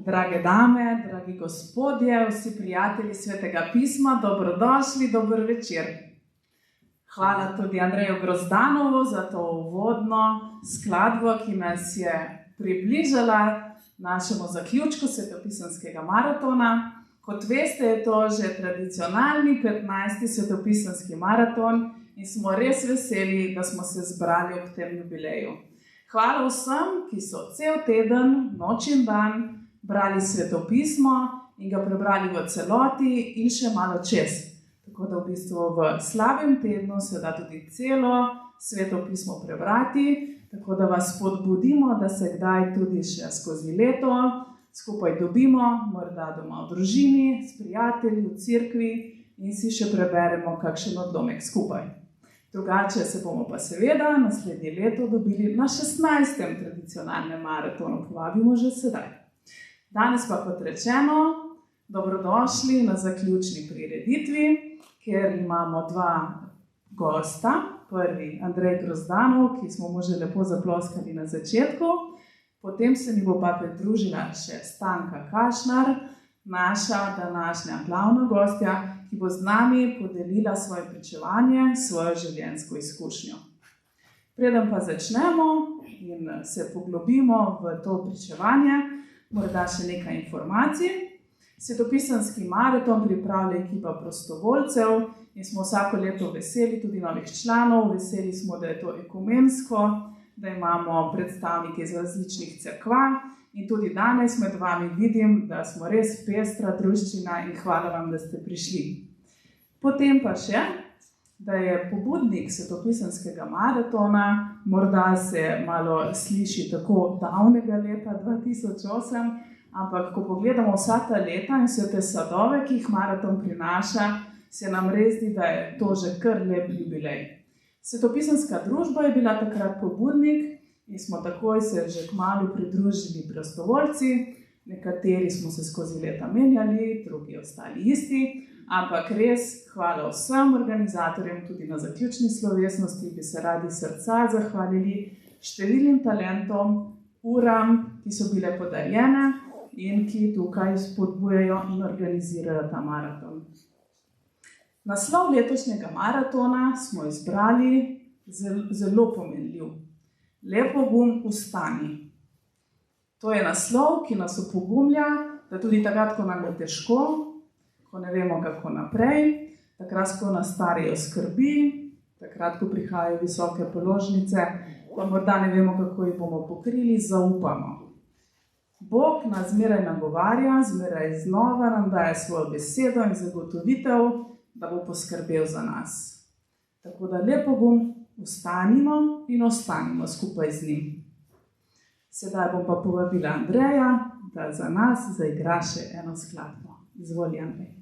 Drage dame, dragi gospodje, vsi prijatelji Svetega pisma, dobrodošli, dober večer. Hvala tudi Andreju Grozdanovu za to uvodno skladbo, ki nas je približala našemu zaključku svetopisanskega maratona. Kot veste, je to že tradicionalni 15. svetopisanski maraton in smo res veseli, da smo se zbrali ob tem jubileju. Hvala vsem, ki so cel teden, noč in dan, brali svetopismo in ga prebrali v celoti in še malo čez. Tako da v bistvu v slabem tednu se da tudi celo svetopismo prebrati, tako da vas spodbudimo, da se kdaj tudi še skozi leto skupaj dobimo, morda doma v družini, s prijatelji, v cerkvi in si še preberemo kakšen odlomek skupaj. Drugače se bomo pa seveda naslednje leto dobili na 16. tradicionalnem maratonu, povabimo že sedaj. Danes pa, kot rečeno, dobrodošli na zaključni prireditvi, kjer imamo dva gosta. Prvi Andrej Grozdanov, ki smo mu že lepo zaploskali na začetku. Potem se mi bo pa pridružila še Stanka Kašnar, naša današnja glavna gostja, ki bo z nami podelila svoje pričevanje, svojo življenjsko izkušnjo. Preden pa začnemo in se poglobimo v to pričevanje, morda še nekaj informacij. Svetopisanski maraton pripravlja ekipa prostovoljcev in smo vsako leto veseli tudi novih članov. Veseli smo, da je to ekumensko, da imamo predstavnike iz različnih cerkva in tudi danes med vami vidim, da smo res pestra druščina in hvala vam, da ste prišli. Potem pa še, da je pobudnik svetopisanskega maratona, morda se malo sliši tako davnega leta 2008, ampak ko pogledamo vsa ta leta in vse te sadove, ki jih maraton prinaša, se nam res zdi, da je to že kar lep jubilej. Svetopisanska družba je bila takrat pobudnik in smo takoj se že kmalu pridružili prostovoljci, nekateri smo se skozi leta menjali, drugi ostali isti, ampak res hvala vsem organizatorjem, tudi na zaključni slovesnosti bi se radi srca zahvalili številnim talentom, uram, ki so bile podarjene in ki tukaj spodbujajo in organizirajo ta maraton. Naslov letošnjega maratona smo izbrali zelo pomenljiv. Lepogum vstani. To je naslov, ki nas opogumlja, da tudi takrat, ko nam je težko, ko ne vemo, kako naprej, takrat, ko nas starijo skrbi, takrat, ko prihajajo visoke položnice, pa morda ne vemo, kako jih bomo pokrili, zaupamo. Bog nas zmeraj nagovarja, zmeraj znova nam daje svojo besedo in zagotovitev, da bo poskrbel za nas. Tako da lepogum vstanimo in ostanimo skupaj z njim. Sedaj bom pa povabila Andreja, da za nas zaigra še eno skladbo. Izvoli, Andrej.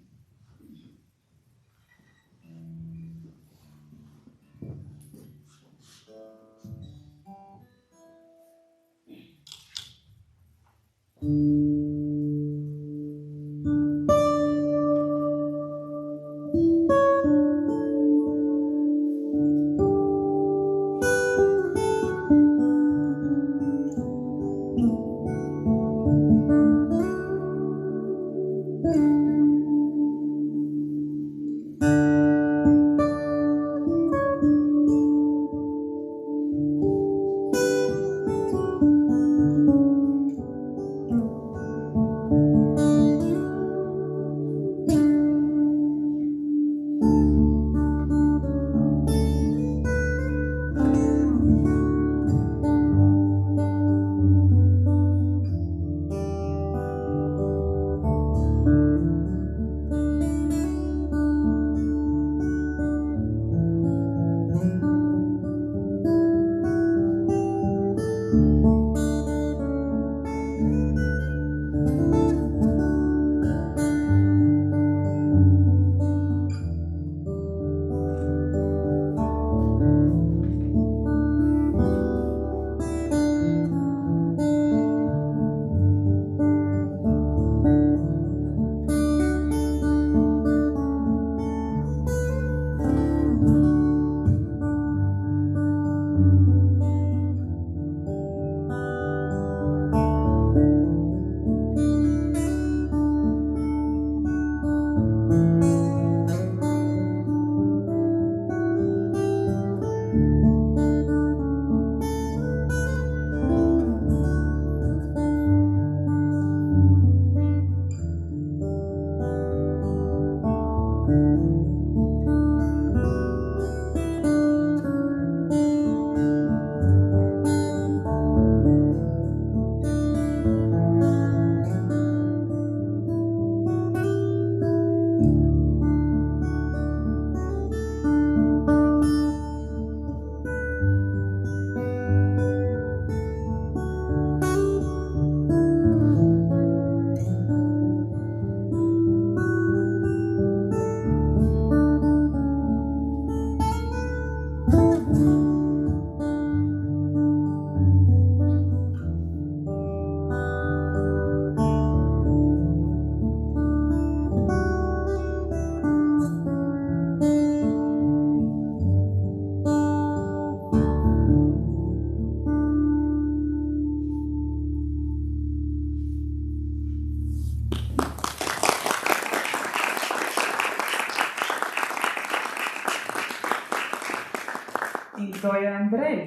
In kdo je Andrej?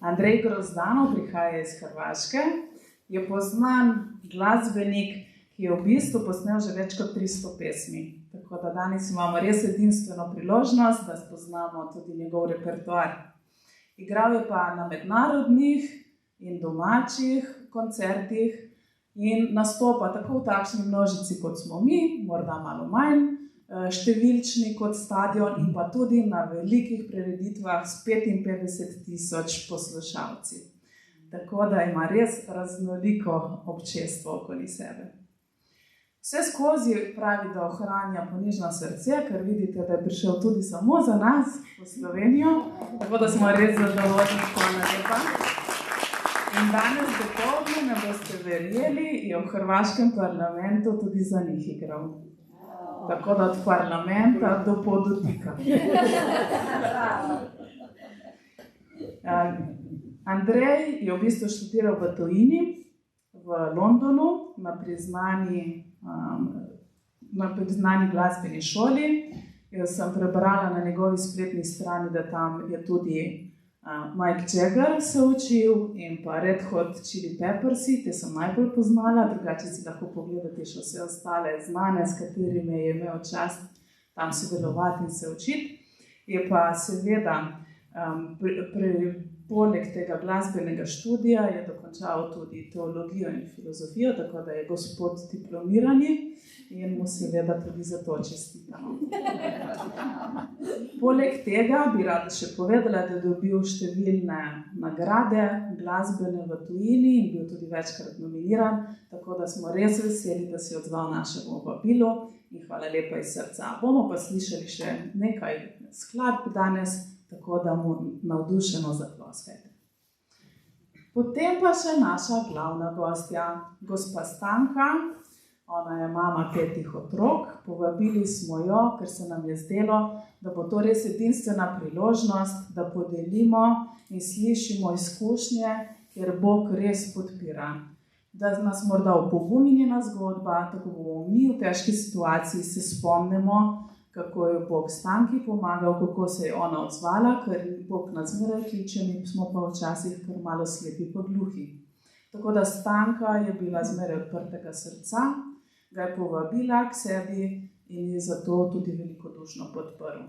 Andrej Grozdanov prihaja iz Hrvaške, je poznan glasbenik, ki je v bistvu posnel že več kot 300 pesmi. Tako da danes imamo res edinstveno priložnost, da spoznamo tudi njegov repertoar. Igral je pa na mednarodnih in domačih koncertih in nastopa tako v takšni množici, kot smo mi, morda malo manj številčni kot stadion in pa tudi na velikih prireditvah s 55.000 poslušalci. Tako da ima res raznoliko občestvo okoli sebe. Vse skozi pravi, da ohranja ponižno srce, ker vidite, da je prišel tudi samo za nas v Slovenijo, tako da smo res zadovoljni. Hvala lepa. In danes dopoldne, ne boste verjeli, je v hrvaškem parlamentu tudi za njih igral. Tako da od parlamenta do podotika. Andrej je v bistvu študiral v tujini, v Londonu, na priznani glasbeni šoli Jaz sem prebrala na njegovi spletni strani, da tam je tudi Mike Jagger se učil in pa Red Hot Chili Peppersi, te sem najbolj poznala, drugače si lahko pogledate še vse ostale znane, s katerimi je imel čast tam sodelovati in se učiti. Je pa seveda poleg tega glasbenega študija je dokončal tudi teologijo in filozofijo, tako da je gospod diplomirani in mu seveda tudi za to čestitamo. Poleg tega bi rada še povedala, da je dobil številne nagrade glasbene v tujini in bil tudi večkrat nominiran, tako da smo res veseli, da si odzval našemu vabilu in hvala lepa iz srca. Bomo pa slišali še nekaj skladb danes, tako da mu navdušeno zaploskajte. Potem pa še naša glavna gostja, gospa Stanka. Ona je mama 5 otrok. Povabili smo jo, ker se nam je zdelo, da bo to res edinstvena priložnost, da podelimo in slišimo izkušnje, kjer Bog res podpira. Da nas morda opogumi njena zgodba, tako bomo mi v težki situaciji se spomnimo, kako je Bog Stanki pomagal, kako se je ona odzvala, ker Bog nas zmeraj kliče, mi smo pa včasih kar malo slepi pa gluhi. Tako da Stanka je bila zmeraj odprtega srca, ga je povabila k sebi in je zato tudi velikodušno podprl.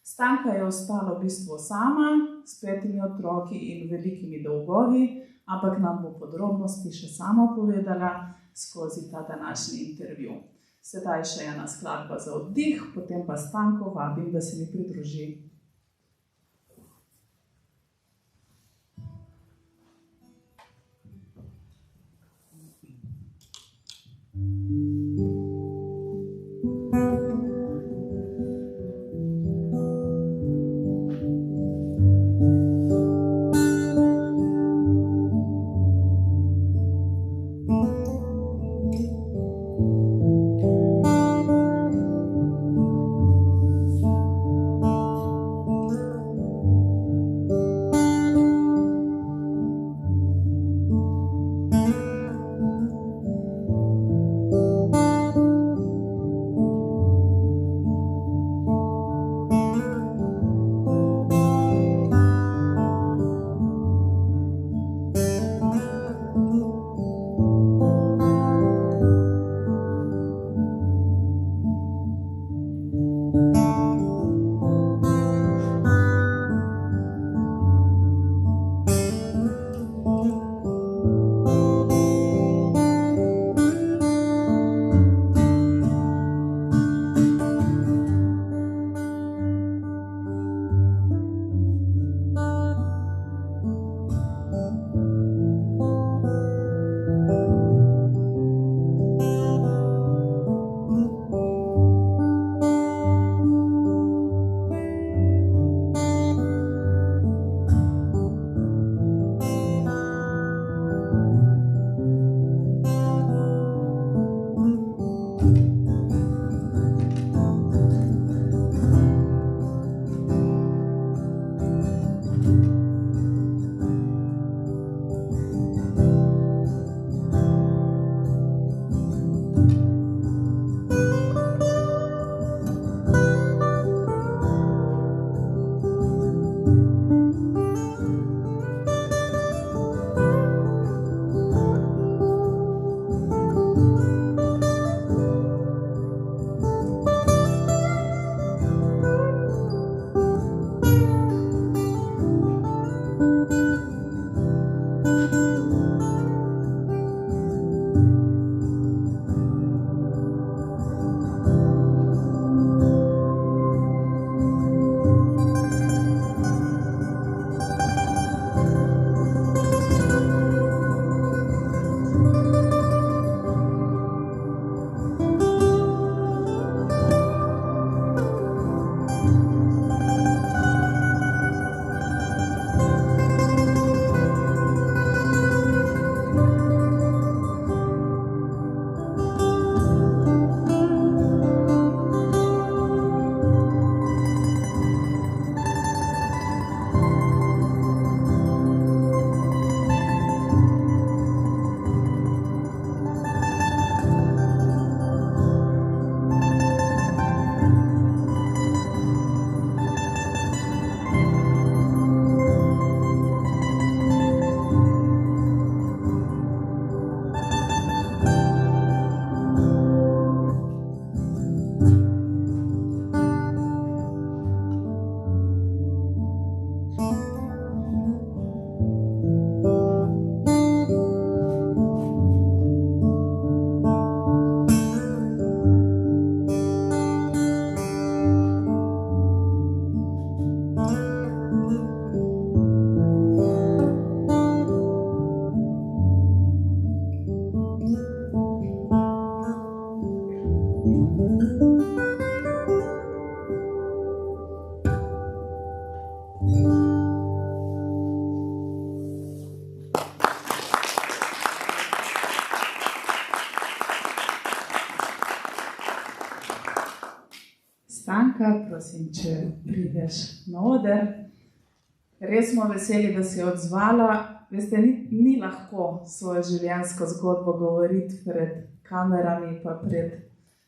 Stanka je ostala v bistvu sama, s 5 otroki in velikimi dolgovi, ampak nam bo podrobnosti še sama povedala skozi ta današnji intervju. Sedaj še ena skladba za oddih, potem pa Stanko vabim, da se mi pridruži. Stanka, prosim, če prideš na oder. Res smo veseli, da si odzvala. Veste, ni lahko svojo življenjsko zgodbo govoriti pred kamerami pa pred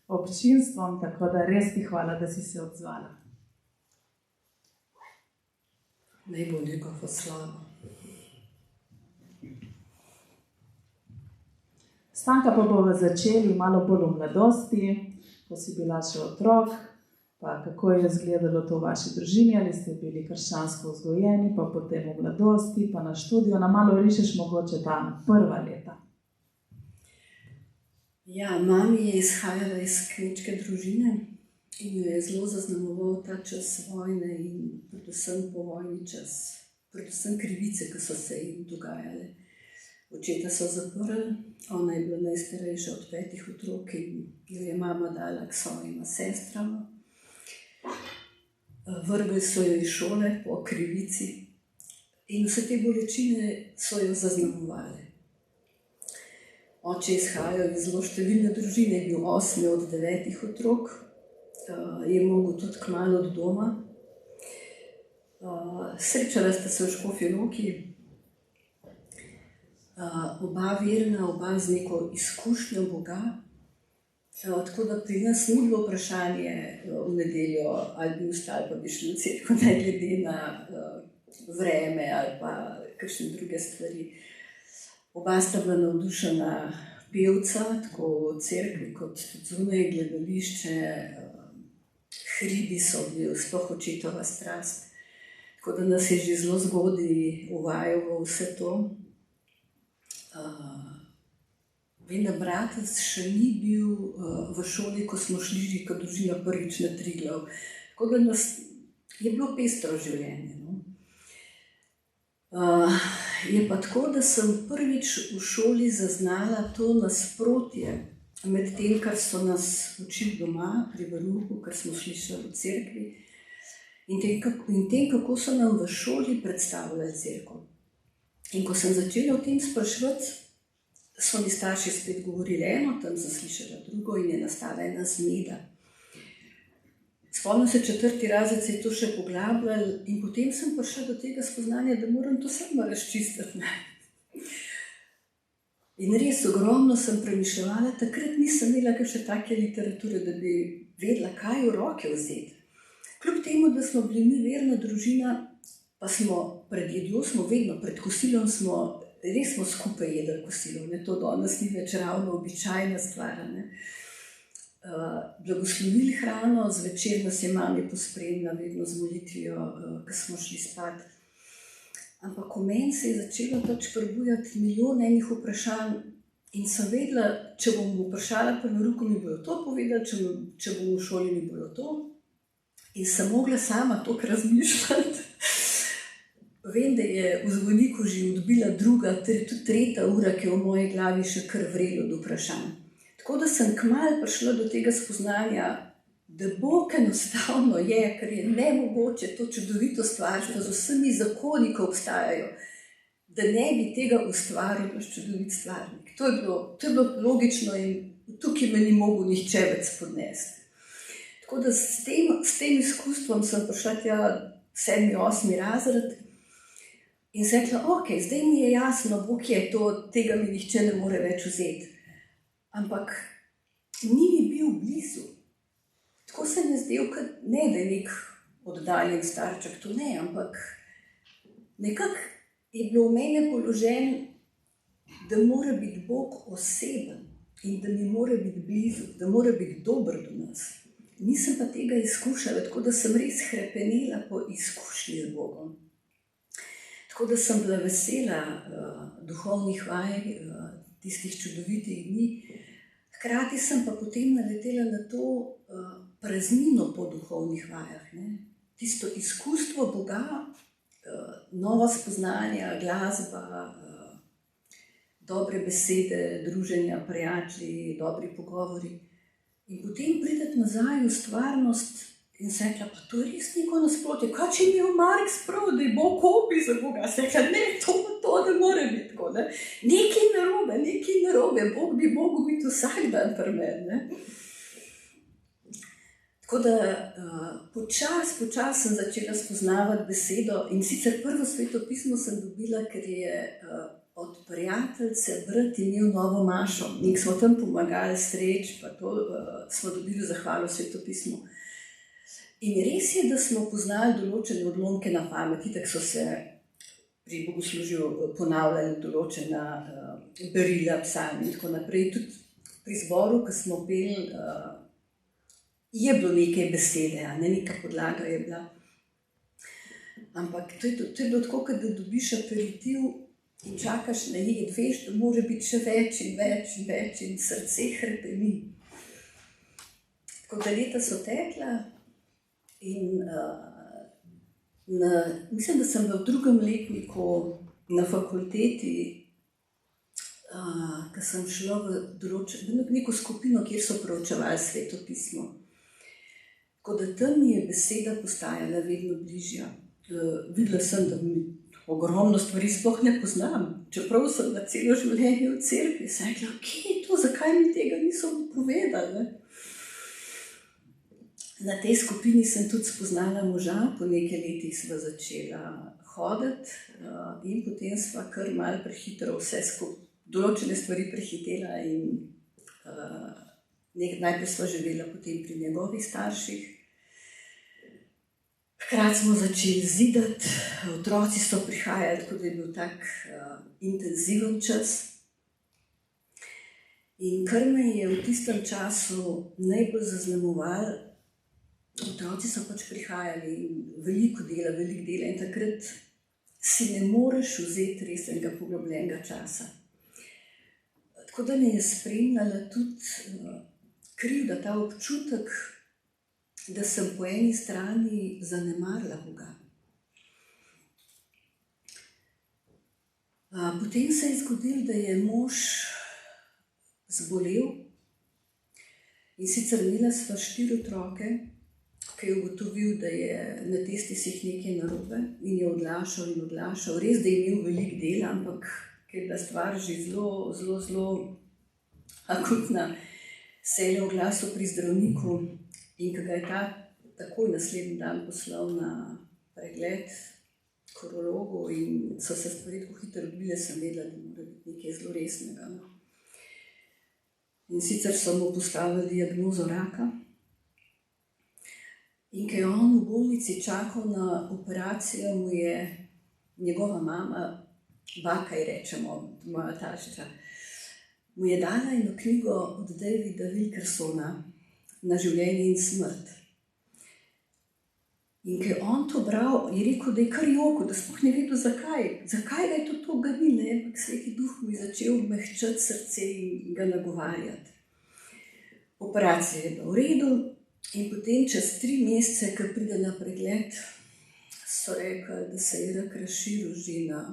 občinstvom, tako da res ti hvala, da si se odzvala. Naj bo njegovo slavo. Stanka pa bomo začeli malo bolj v mladosti, ko si bila še otrok, pa kako je izgledalo to v vaši družini, ali ste bili krščansko vzgojeni, pa potem v mladosti, pa na študiju. Nam malo rišeš mogoče ta prva leta. Ja, mami je izhajala iz kmečke družine in jo je zelo zaznamoval ta čas vojne in predvsem povojni čas, predvsem krivice, ki so se jim dogajale. Očeta so zaprli, ona je bila najstarejša od 5 otrok in jo je mama dala k svojima sestrama. Vrgli so jo iz šole po krivici in vse te bolečine so jo zaznamovale. Oče je izhajal iz zelo številne družine, je bil 8 od 9 otrok, je mogel tudi kmalu od doma. Srečala sta se v Škofji Loki, oba verna, oba z neko izkušnjo Boga. Tako da pri nas ni bilo vprašanje v nedeljo, ali bi ostali, pa bi šli v cerkev, ne glede na vreme ali pa kakšne druge stvari. Oba sta bila navdušena pevca, tako v cerkvi kot tudi zunaj, gledališče, hribi so bili sploh očetova strast. Tako da nas je že zelo zgodaj uvajal v vse to. Vem, da bratec še ni bil v šoli, ko smo šli že kot družina prvič na Triglav. Tako da nas je bilo pestro življenje. No? Je pa tako, da sem prvič v šoli zaznala to nasprotje med tem, kar so nas učili doma pri verouku, kar smo slišali v cerkvi, in tem, kako so nam v šoli predstavljali cerkev. In ko sem začela o tem spraševati, so mi starši spet govorili eno, tam sem slišala drugo in je nastala ena zmeda. Spomnim se 4. razred se je to še poglabljalo in potem sem prišla do tega spoznanja, da moram to sama razčistiti. In res ogromno sem premišljala, takrat nisem imela kakšne take literature, da bi vedela, kaj v roke vzeti. Kljub temu, da smo bili mi verna družina, pa smo pred jedjo, smo vedno pred kosilom res smo skupaj jedli kosilo, ne, to danes ni več ravno običajna stvar. Blagoslovili hrano, zvečer nas je mami pospremila vedno z molitvijo, ko smo šli spat. Ampak v meni se je začelo pač prebujati milijon enih vprašanj in sem vedela, če bom vprašala po verouku, mi bojo to povedali, če bom v šoli, mi bojo to. In sem mogla sama toliko razmišljati. Vem, da je v zvoniku že odbila 2., tudi 3. ura, ki je v moji glavi še kar vrelo od vprašanj. Tako da sem kmalu prišla do tega spoznanja, da Bog enostavno je, ker je nemogoče to čudovito stvarstvo z vsemi zakoni, ki obstajajo, da ne bi tega ustvaril naš čudovit stvarnik. To je bilo logično in tukaj me ni mogel nihče več spodnesti. Tako da s tem izkustvom sem prišla tja 7., 8. razred. In sem rekla, ok, zdaj mi je jasno, Bog je to, tega mi nihče ne more več vzeti. Ampak ni mi bil blizu. Tako se mi je zdel, ne da je nek oddaljen starček, to ne, ampak nekako je bilo v mene položen, da mora biti Bog oseben in da mi mora biti blizu, da mora biti dober do nas. Nisem pa tega izkušala, tako da sem res hrepenela po izkušnji z Bogom. Tako da sem bila vesela duhovnih vaj, tistih čudovitih dni. Hkrati sem pa potem naletela na to praznino po duhovnih vajah. Ne? Tisto izkustvo Boga, nova spoznanja, glasba, dobre besede, druženja, prijatelji, dobri pogovori. In potem prideti nazaj v stvarnost in sem rekla, pa to je res neko nasprotje. Kaj če mi je Marx prav, da je Bog kopi za Boga? Sem rekla, ne, to ne more biti tako. Ne? Nekaj narobe, Bog bi mogel biti vsak dan pri meni. Tako da počas sem začela spoznavati besedo in sicer prvo svetopismo sem dobila, ker je od prijateljice brat imel novo mašo in smo tam pomagali streč, pa to smo dobili zahvalo svetopismu. In res je, da smo poznali določene odlomke na pamet, tako so se pri bogoslužju ponavljali določena berila, psalmi in tako naprej. Tudi pri zboru, ko smo peli, je bilo nekaj besede, neka podlaga je bila. Ampak to je bilo tako, da dobiš aperitiv in čakaš na jed, veš, da mora biti še več in več in več in srce hrepeni. Tako da leta so tekla in mislim, da sem v drugem letniku na fakulteti, ko sem šla v neko skupino, kjer so proučevali svetopismo. Tako da tam mi je beseda postajala vedno bližja. Videla sem, da mi ogromno stvari sploh ne poznam, čeprav sem na celo življenje v cerkvi. Sem rekla, kje je to, zakaj mi tega niso povedali? Na tej skupini sem tudi spoznala moža, po nekaj letih sva začela hoditi in potem sva kar malo prehitro vse skupaj, določene stvari prehitela in najprej sva živela potem pri njegovih starših. Hkrati smo začeli zidati, otroci so prihajali, tako da je bil tak intenziven čas. In kar me je v tistem času najbolj zaznamovalo, otroci so pač prihajali in veliko dela in takrat si ne moreš vzeti resnega poglobljenega časa. Tako da me je spremljala tudi krivda, ta občutek, da sem po eni strani zanemarila Boga. Potem se je zgodilo, da je mož zbolel in sicer imela sva 4 otroke, ki je ugotovil, da je na testisih nekaj narobe in je odlašal. Res, da je imel veliko dela, ampak ker je bila stvar že zelo akutna, se je oglasil pri zdravniku in ko ga je ta takoj naslednji dan poslal na pregled k urologu in so se stvari tako hitro odvile, sem vedela, da mora biti nekaj zelo resnega. In sicer so mu postavili diagnozo raka. In ko je on v bolnici čakal na operacijo, mu je njegova mama, baka ji rečemo, moja tašča, mu je dala eno knjigo od Davida Wilkersona Na življenje in smrt. In ko je on to bral, je rekel, da je kar jokal, da sploh ne vedel zakaj. Zakaj ga je to ganilo, ampak Sveti Duh mu je začel mehčati srce in ga nagovarjati. Operacija je bila v redu in potem čez 3 mesece, ko pride na pregled, so rekli, da se je rak razširil že na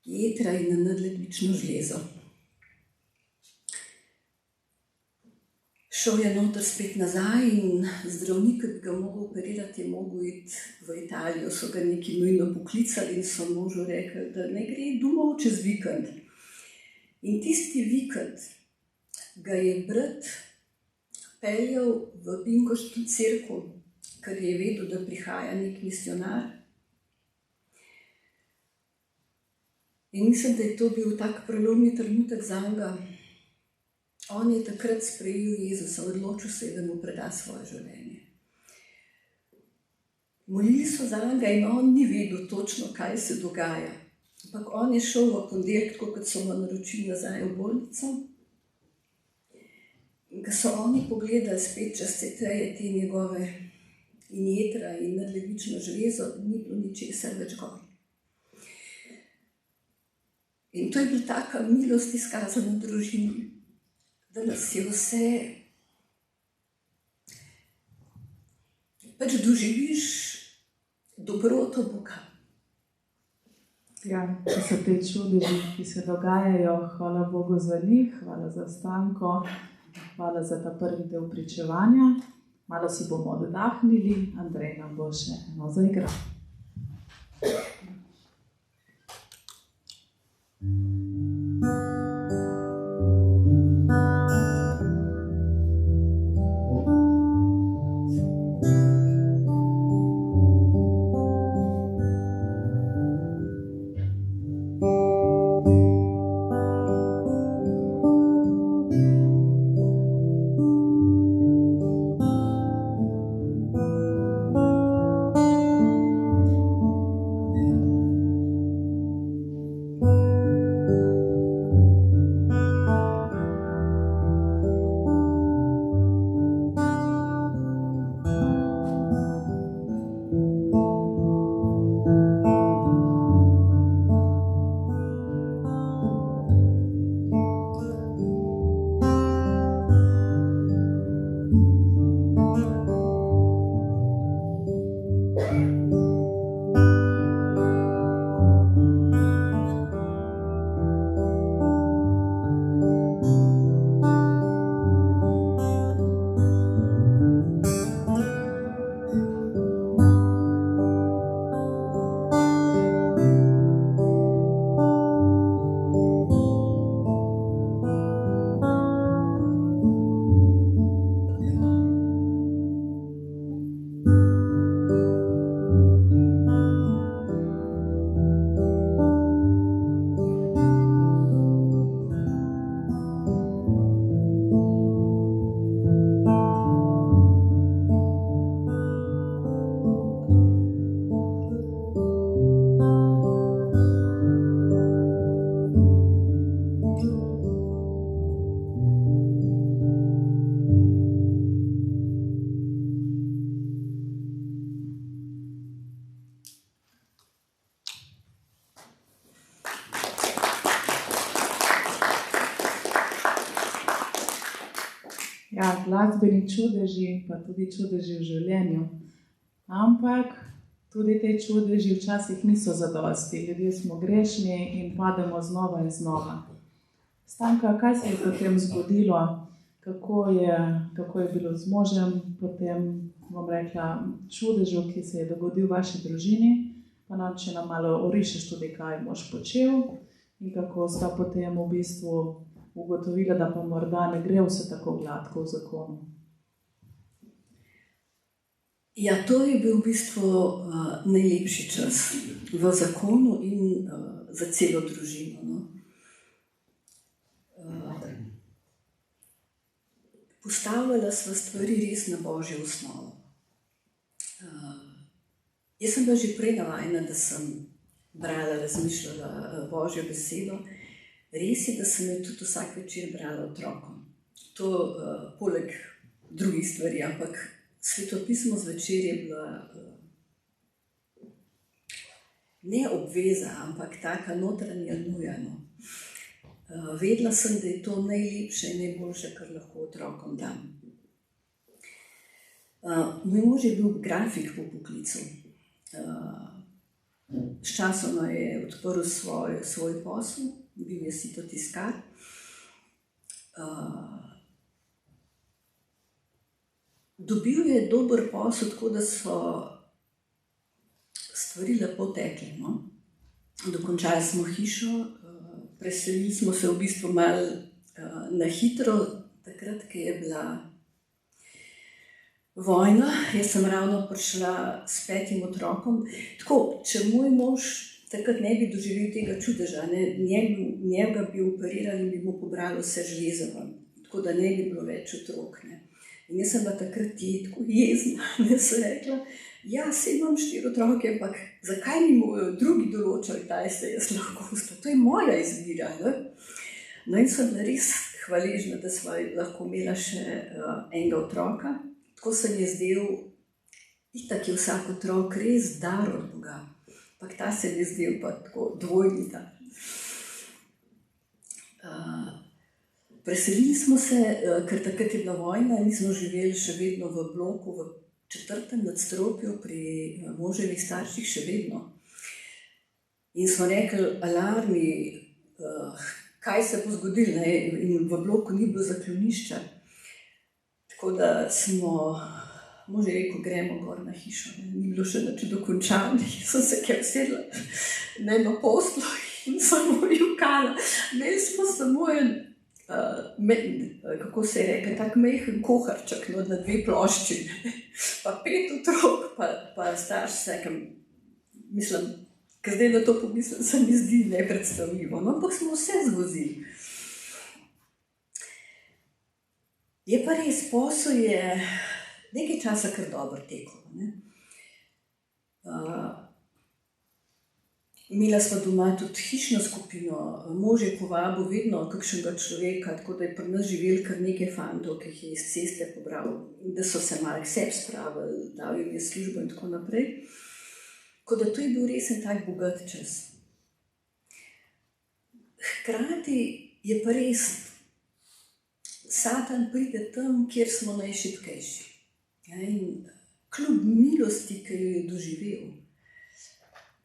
jetra in na nadledvično žlezo. Šel je noter spet nazaj in zdravnik, ki bi ga mogel operirati, je mogel iti v Italijo. So ga neki nujno poklicali in so možu rekli, da ne gre domov čez vikend. In tisti vikend ga je brat peljal v Binkoštu cerkev, ker je vedel, da prihaja nek misionar. In mislim, da je to bil tak prelomni trenutek zanj. On je takrat sprejel Jezusa, odločil se je, da mu preda svoje življenje. Molili so zanj in on ni vedel točno, kaj se dogaja. Ampak on je šel v ponedeljek, tako kot so mu naročili nazaj v bolnico. In ko so oni pogledali spet čez CT-je te njegove in jetra in nadledvično žlezo, ni bilo ničesar več gor. In to je bila taka milost izkazana družini, da nas je vse, pač doživiš dobroto Boga. Ja, če so te čudeži, ki se dogajajo, hvala Bogu za njih, hvala za Stanko, hvala za ta prvi del pričevanja. Malo si bomo oddahnili, Andrej nam bo še eno zaigral. glasbeni čudeži, pa tudi čudeži v življenju. Ampak tudi te čudeži včasih niso zadosti. Ljudje smo grešni in pademo znova in znova. Stanka, kaj se je potem zgodilo? Kako je bilo z možem potem, bom rekla, čudežu, ki se je dogodil v vaši družini? Pa nam, če nam malo orišeš tudi, kaj mož počel in kako sta potem v bistvu ugotovila, da pa morda ne gre vse tako gladko v zakonu. Ja, to je bil v bistvu najlepši čas v zakonu in za celo družino. No. Postavljala sva stvari res na Božjo osnovo. Jaz sem bila že prej navajena, da sem brala, razmišljala Božjo besedo. Res je, da sem jo tudi vsak večer brala otrokom. To poleg drugih stvari, ampak svetopismo zvečer je bila ne obveza, ampak taka notranja nuja. No. Vedela sem, da je to najlepše in najboljše, kar lahko otrokom dam. Moj mož je bil grafik po poklicu. Sčasoma je odprl svoj posel, bil je sitotiskar. Dobil je dober posel, tako da so stvari lepo tekle. No? Dokončali smo hišo, preselili smo se v bistvu malo na hitro, takrat, ko je bila vojna. Jaz sem ravno prišla s 5 otrokom. Tako, če moj mož takrat ne bi doživel tega čudeža, njega bi operirali in bi mu pobrali vse železo ven, tako da ne bi bilo več otrok. Ne. In jaz sem bila takrat tako jezna, da sem rekla, ja, saj imam 4 otroke, ampak zakaj mi drugi določali, kdaj se jaz lahko ostala? To je moja izbira. Ne? No in sem bila res hvaležna, da sva lahko imela še enega otroka. Tako se mi je zdel, itak je vsak otrok res dar od Boga. Ampak ta se mi je zdel pa tako dvojni dar. Preselili smo se, ker takrat je bila vojna, mi smo živeli še vedno v bloku, v 4. nadstropju pri moževih starših še vedno. In smo rekli, alarmi, kaj se bo zgodilo, ne? In v bloku ni bilo zaklonišča. Tako da smo, mož je rekel, gremo gor na hišo, ne? Ni bilo še nič dokončano. Sem se kaj usedla na eno poslo in samo jokala. Imeli smo samo kako se je rekel, tak majhen kuharček, no, na 2 plošči, pa 5 otrok, pa starš vsekem, mislim, ker zdaj na to pomislim, se mi zdi nepredstavljivo, no, ampak smo vse zvozili. Je pa res, posel je nekaj časa kar dobro tekel, ne. Imela sva doma tudi hišno skupino, mož je povabil vedno kakšnega človeka, tako da je pri nas živeli kar nekaj fantov, ki jih je iz ceste pobral, da so se malo k sebi spravili, dal jim je službo in tako naprej. Tako da to je bil res en tak bogat čas. Hkrati je pa res, Satan pride tam, kjer smo najšibkejši. Ja, in kljub milosti, ki jo je doživel,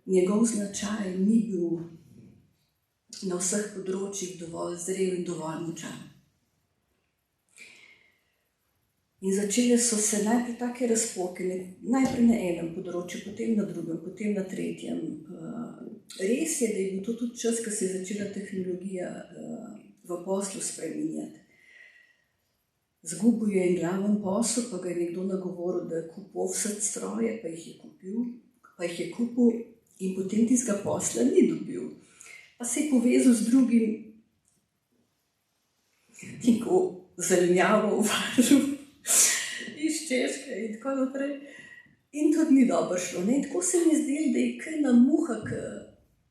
njegov značaj ni bil na vseh področjih dovolj zrel in dovolj močan. In začele so se najprej take razpoke, najprej na enem področju, potem na drugem, potem na tretjem. Res je, da je bil to tudi čas, ko se je začela tehnologija v poslu spreminjati. Zgubil je en glaven posel, pa ga je nekdo nagovoril, da je kupil vse stroje, pa jih je kupil in potem tistega posla ni dobil. Pa se je povezal z drugim, neko zelenjavo uvažal iz Češke in tako naprej. In tudi ni dobro šlo. Ne? Tako se mi zdi, da je kaj na muha,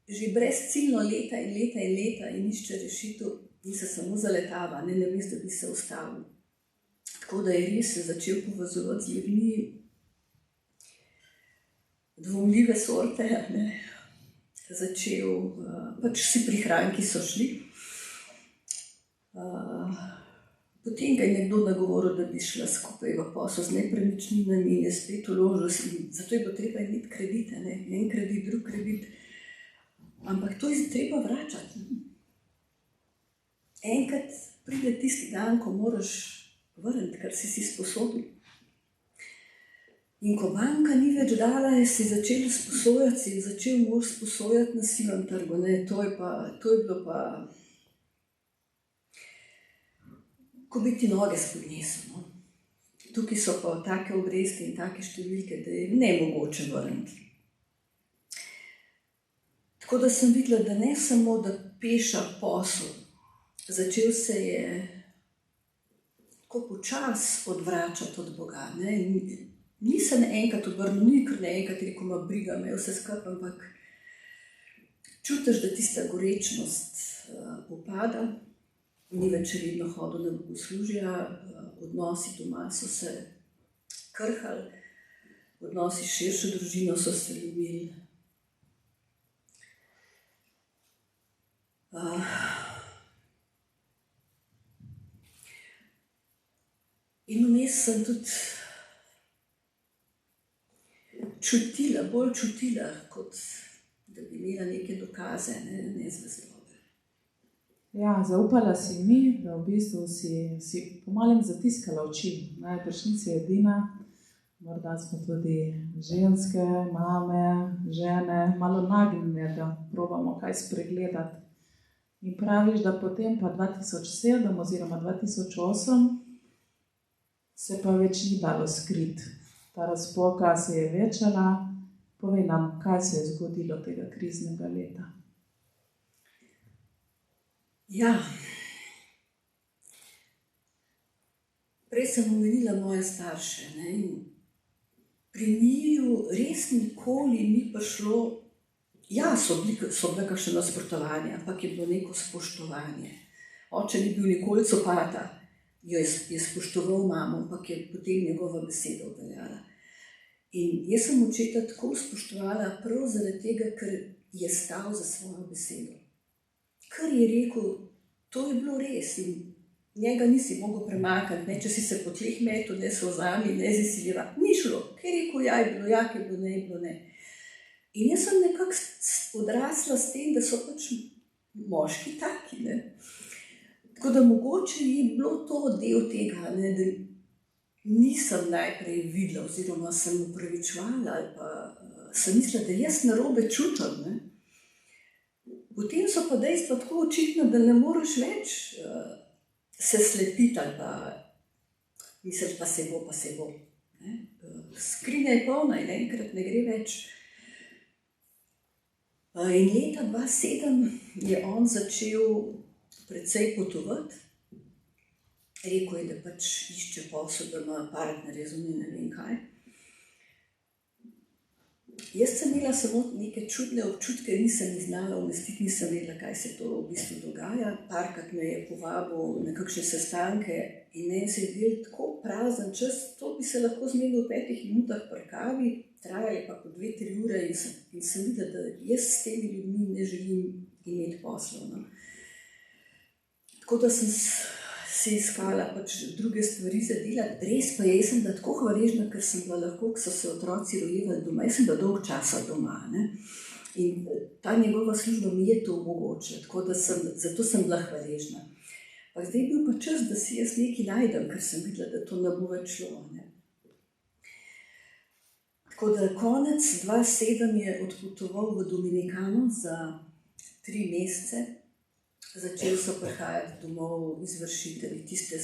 že brezciljno leta in leta in leta in išče rešitev in se samo zaletava, ne namesto, da bi se ustavil. Tako da je res se začel povezovati z ljudmi, dvomljive sorte, ne, začel, pač vsi prihranki so šli. Potem ga je nekdo nagovoril, da bi šla skupaj v posel z nepremičninami in je spet vložil. Zato je bilo treba imeti kredite, ne? En kredit, drug kredit. Ampak to je treba vračati. Enkrat pride tisti dan, ko moraš vrniti, kar si sposobil. In ko banka ni več dala, si začel sposojati, si začel mož sposojati na sivem trgu. Ne? To je bilo pa... Ko bi ti noge spodnesel. No? Tukaj so pa take obresti in take številke, da je nemogoče vrniti. Tako da sem videla, da ne samo, da peša posel, začel se je tako počas odvračati od Boga. Ne? Nisem enkrat obrnil, nikar ne enkrat rekel, ma briga me vse skupaj, ampak čutiš, da tista gorečnost upada. Ni več redno hodil na bogoslužja, odnosi doma so se krhali, odnosi s širšo družino so se ljubili. In vmes sem tudi bolj čutila, kot da bi imela neke dokaze, ne zvezdobe. Ja, zaupala si mi, da v bistvu si pomalem zatiskala oči. Najbrž nisi edina, morda smo tudi ženske, mame, žene, malo nagnjene, da probamo kaj spregledati. In praviš, da potem pa 2007 oziroma 2008 se pa več ni dalo skriti. Ta razpoka se je večala. Povej nam, kaj se je zgodilo tega kriznega leta. Ja, prej sem omenila moje starše. Ne? Pri njiju res nikoli ni prišlo, ja, so bile kakšne nasprotovanja, ampak je bilo neko spoštovanje. Oče ni bil nikoli copata, jo je spoštoval mamo, ampak je potem njegova beseda obveljala. In jaz sem očeta tako spoštovala prav zaradi tega, ker je stal za svojo besedo. Kar je rekel, to je bilo res in njega nisi mogel premakniti, ne, če si se po tleh metu, ne se vzami, ne zasiljevati. Ni šlo, ker je rekel, ja je bilo, ja je bilo, ne je bilo, ne. In jaz sem nekako odrasla s tem, da so pač moški taki, ne. Tako da mogoče je bilo to del tega, ne, da nisem najprej videla oziroma sem upravičevala ali pa sem mislila, da jaz narobe čutim, ne. Potem so pa dejstva tako očitna, da ne moreš več se slepiti ali pa misliš, pa se bo. Ne? Skrinja je polna in enkrat ne gre več. In leta 2007 je on začel precej potovati. Rekel je, da pač išče posel, da ima partnerje, zunaj ne vem kaj. Jaz sem imela samo neke čudne občutke, nisem jih znala umestiti, nisem vedela, kaj se to v bistvu dogaja. Parkrat me je povabil na kakšne sestanke in meni se je bil tako prazen čas, to bi se lahko zmenil v 5 minutah pri kavi, trajali pa po 2-3 ure in sem videla, da jaz s temi ljudmi ne želim imeti poslov. No. Tako da sem si iskala pač druge stvari za delati. Res pa je, jaz sem bila tako hvaležna, ker sem bila lahko, ko so se otroci rojevali doma. Jaz sem bila dolgo časa doma. Ne? In ta njegova služba mi je to omogočila, tako da zato sem bila hvaležna. Pa zdaj je bil pa čas, da si jaz nekaj najdem, ker sem videla, da to ne bo več šlo. Ne? Tako da konec 2007 je odpotoval v Dominikano za 3 mesece. Začeli so prihajati domov izvršitelji, tiste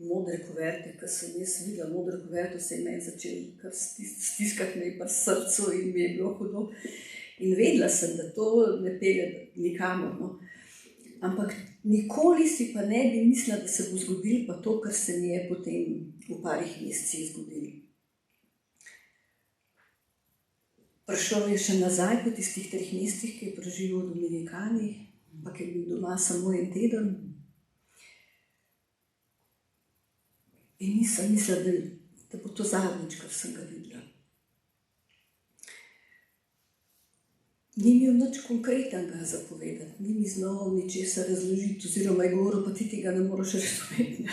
modre kuverte, ki sem jaz videla, modre kuverte se je meni začeli kar stiskati me pri srcu in mi je bilo hudo. In vedela sem, da to ne pelje nikamor. No. Ampak nikoli si pa ne bi mislila, da se bo zgodilo pa to, kar se mi je potem v parih mesecih zgodilo. Prišel je še nazaj po tistih 3 mesecih, ki je preživel v Dominikani, ampak je bil doma samo 1 teden. In nisem mislila, da bo to zadnjič, kar sem ga videla. Ni imel nič konkretnega zapovedati, ni mi znal ničesar razložiti, oziroma je govoril, pa ti tega ne moreš razumeti.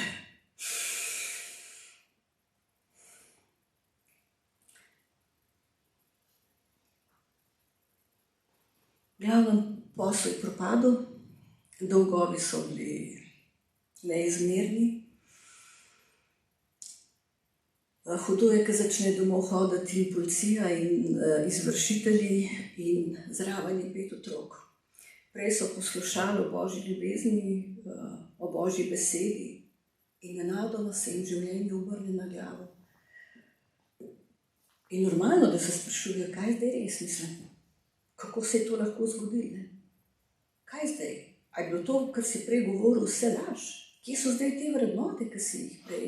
Glavnem posel je propadel, dolgovi so bili neizmerni. Hudo je, ko začne domov hoditi in policija in izvršitelji in zraven je 5 otrok. Prej so poslušali o Božji ljubezni, o Božji besedi in nenadoma se jim življenje obrne na glavo. In normalno, da se sprašujejo, kaj zdaj res, mislim, kako se je to lahko zgodilo. Kaj zdaj? A je bilo to, kar si prej govoril, vse laž? Kje so zdaj te vrednote, ki si jih prej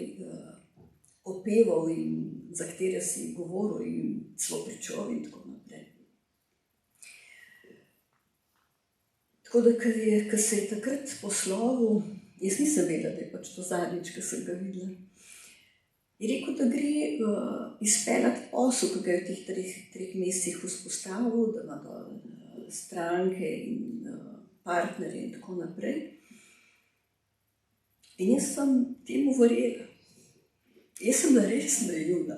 opeval in za katere si govoril in celo pričal in tako naprej. Tako da, ko se je takrat poslovil, jaz nisem vedela, da je pač to zadnjič, ko sem ga videla, je rekel, da gre izpeljati posel, ki ga je v teh 3 mesecih vzpostavil, da ima stranke in partnerje in tako naprej. In jaz sem temu verjela. Jaz sem bila res naivna.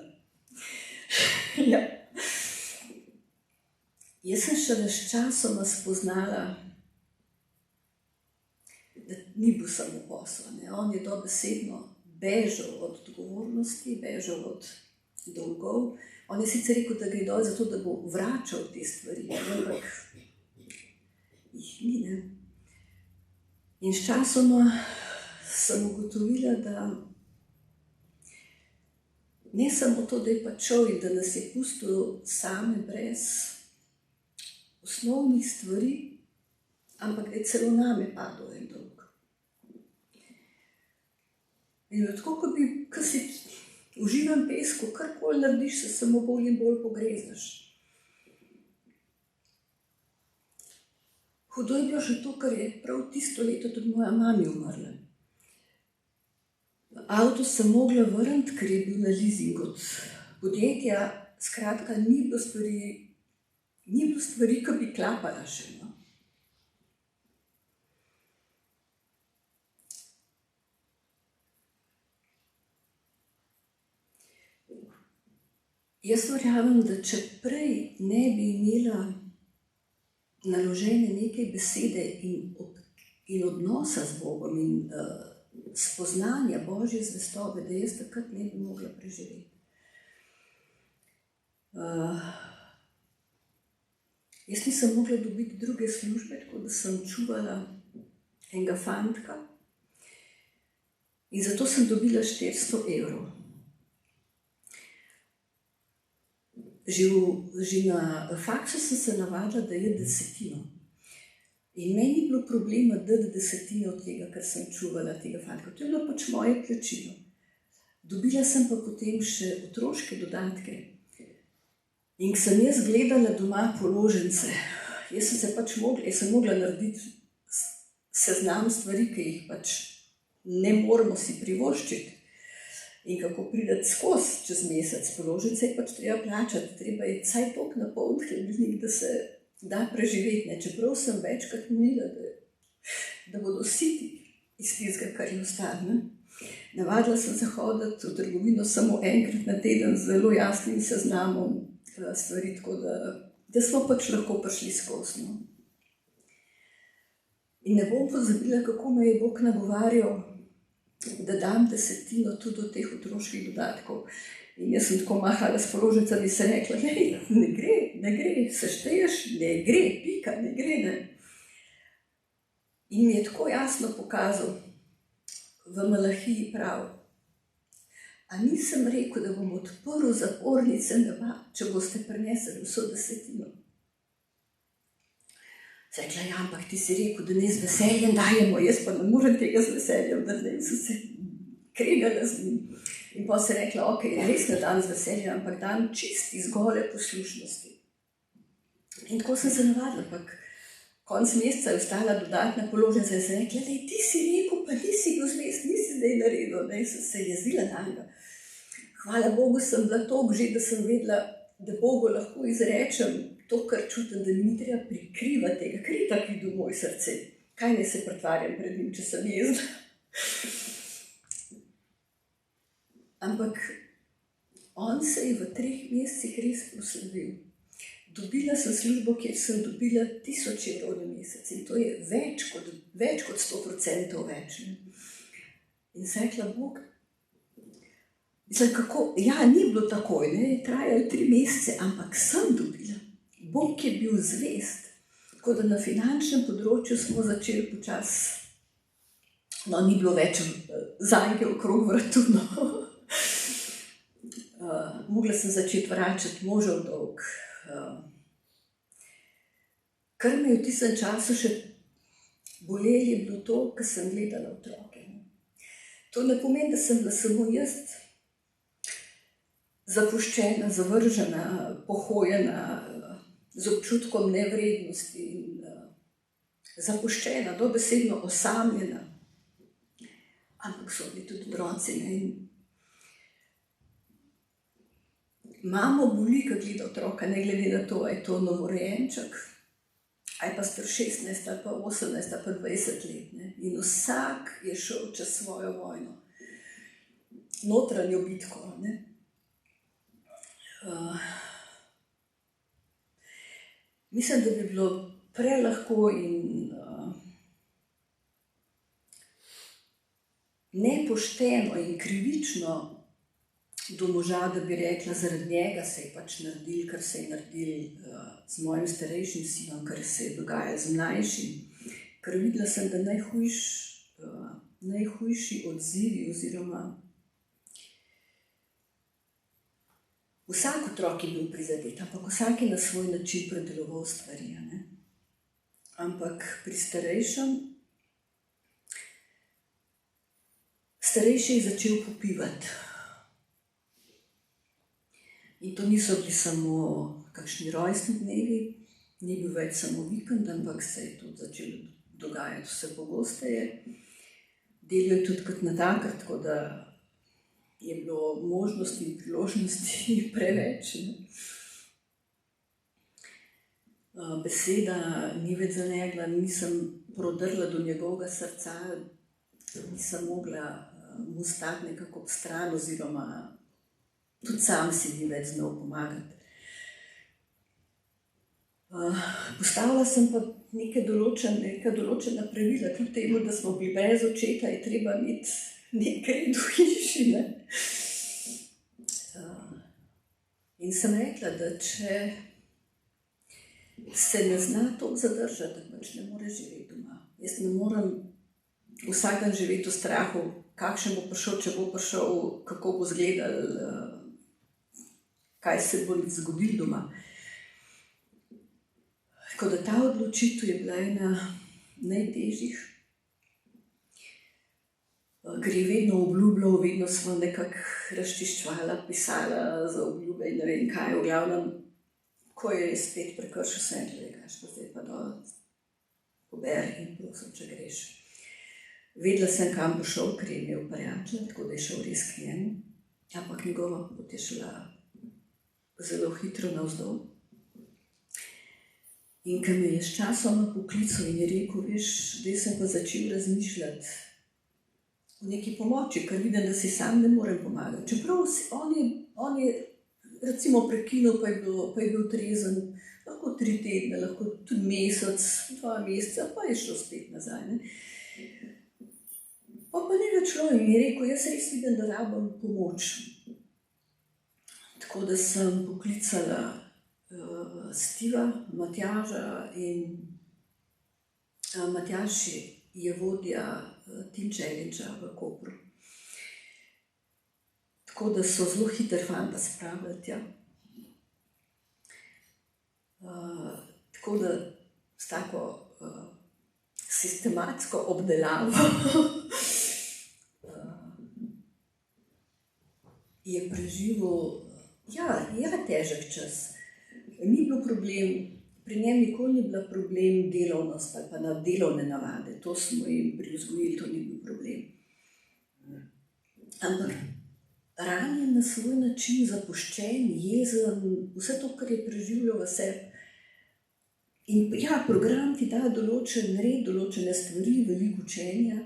Ja. Jaz sem šele s časoma spoznala, da ni bil samo posel. On je dobesedno bežal od odgovornosti, bežal od dolgov. On je sicer rekel, da gre dol zato, da bo vračal te stvari, ampak jih ni, ne. In s časoma sem ugotovila, da ne samo to, da je pač šel in da nas je pustil same brez osnovnih stvari, ampak da je celo name padel en dolg. In tako, ko si v živem pesku, karkoli narediš, se samo bolj in bolj pogrezaš. Hudo je bilo že to, ker je prav tisto leto tudi moja mami umrla. Avto sem mogla vrniti, ker je bil na lizing od podjetja. Skratka, ni bilo stvari, ki bi klapala še. No. Jaz verjamem, da če prej ne bi imela naložene neke besede in odnosa z Bogom in spoznanja Božje zvestobe, da jaz takrat ne bi mogla preživeti. Jaz nisem mogla dobiti druge službe, tako da sem čuvala enega fantka in zato sem dobila 400 evrov. Že na faksu sem se navadila, da je desetino. In meni ni bilo problema dati desetino od tega, kar sem čuvala tega fantka. To je bilo pač moje plačilo. Dobila sem pa potem še otroške dodatke. In ko sem jaz gledala doma položnice, jaz sem mogla narediti seznam stvari, ki jih pač ne moramo si privoščiti. In kako prideti skozi čez mesec, položnice je pač treba plačati, treba je vsaj toliko napolniti hladilnik, da se da preživeti. Čeprav sem večkrat molila, da bodo siti iz tistega, kar je ostalo. Navadila sem se hoditi v trgovino samo enkrat na teden z zelo jasnim seznamom stvari, tako da smo pač lahko prišli skozi. No. In ne bom pozabila, kako me je Bog nagovarjal, da dam desetino tudi od teh otroških dodatkov. In jaz sem tako mahala s položnicami in se rekla, ne gre, sešteješ, ne gre, pika, ne gre. Ne. In mi je tako jasno pokazal, v Malahiji prav, a nisem rekel, da bom odprl zapornice neba, če boste prinesli vso desetino. Rekla, ja, ampak ti si rekel, da ne z veseljem dajemo, jaz pa ne morem tega z veseljem, da ne so se kregala z njim. In pa se rekla, ok, res ne dam z veseljem, ampak dam čist iz gole poslušnosti. In tako sem se navadila, ampak konc meseca je ostala dodatna položnica in sem rekla, ti si rekel, pa nisi bil zmest, nisi zdaj naredil, ne, sem se jezila na njega. Hvala Bogu sem bila toliko že, da sem vedela, da Bogu lahko izrečem to, kar čutim, da mi ni treba prikrivati tega, ker je tako videl moj srce. Kaj ne se pretvarjam pred njim, če sem jezna? Ampak on se je v 3 mesecih res proslavil. dobila sem službo, kjer sem dobila 1000 evrov na mesec in to je več kot 100% več. Ne. In sem rekla, Bog, mislim, kako, ja, ni bilo takoj, ne, trajalo 3 mesece, ampak sem dobila. Bog je bil zvest. Tako da na finančnem področju smo začeli počasi, no, ni bilo več zajke okrog vratu, no. Mogla sem začeti vračati možev dolg. Kar me je v tistem času še bolelo, je bilo to, ko sem gledala otroke. To ne pomeni, da sem bila samo jaz zapuščena, zavržena, pohojena, z občutkom nevrednosti in zapuščena, dobesedno osamljena. Ampak so bili tudi otroci. Mamo boli, ko gleda otroka, ne glede na to, je to novorojenček, ali pa star 16, ali pa 18, ali pa 20 let. Ne? In vsak je šel čez svojo vojno, notranjo bitko. Ne? Mislim, da bi bilo prelahko in nepošteno in krivično do moža, da bi rekla, zaradi njega se je pač naredil, kar se je naredil z mojim starejšim sinom, kar se je dogajalo z mlajšim. Ker videla sem, da najhujši odzivi oziroma vsak otrok je bil prizadet, ampak vsak je na svoj način predeloval stvari. Ne? Ampak pri starejši je začel popivati. In to niso bili samo kakšni rojstni dnevi, ni bil več samo vikend, ampak se je tudi začelo dogajati vse pogosteje. Delal je tudi kot natakar, tako da je bilo možnosti in priložnosti preveč. Ne? Beseda ni več zanegla, nisem prodrla do njegovega srca, nisem mogla mu stati nekako ob stran, oziroma tudi sam si ni več znal pomagati. Postavila sem pa neka določena pravila, kljub temu, da smo bili brez očeta, je treba imeti nekaj red v hiši. Ne? In sem rekla, da če se ne zna to zadržati, da pač ne more živeti doma. Jaz ne morem vsak dan živeti v strahu, kakšen bo prišel, če bo prišel, kako bo izgledal, kaj se bo zgodilo doma. Tako da ta odločitev je bila ena najtežjih. Ker je vedno obljubljal, vedno smo nekako razčiščvala, pisala za obljube in ne vem kaj. V glavnem, ko je spet prekršil, sem rekla, kaj pa zdaj pa dol, poberi in prosim, če greš. Vedela sem, kam bo šel, ker je imel prijatelja, tako da je šel res k njemu. Ampak njegova pot je šla zelo hitro navzdol. In ko me je s časoma poklical in je rekel, veš, zdaj sem pa začel razmišljati o neki pomoči, ker vidim, da si sam ne morem pomagati. Čeprav on je recimo prekinil, pa je bil trezen, lahko 3 tedne, lahko tudi mesec, 2 meseca, pa je šlo spet nazaj. Ne? Pa ni več šlo in je rekel, jaz res vidim, da rabim pomoč. Tako da sem poklicala Stiva, Matjaža in Matjaž je vodja Team Challenge v Kopru. Tako da so zelo hiter fanta spravili tja. Tako da s tako sistematsko obdelavo je preživel težek čas. Ni bilo problem, pri njem nikoli ni bila problem delovnost ali pa delovne navade. To smo jim privzgojili, to ni bil problem. Ampak ranjen na svoj način, zapuščen, jezen, vse to, kar je preživljal v sebi. In ja, program ti da določen red, določene stvari, veliko učenja.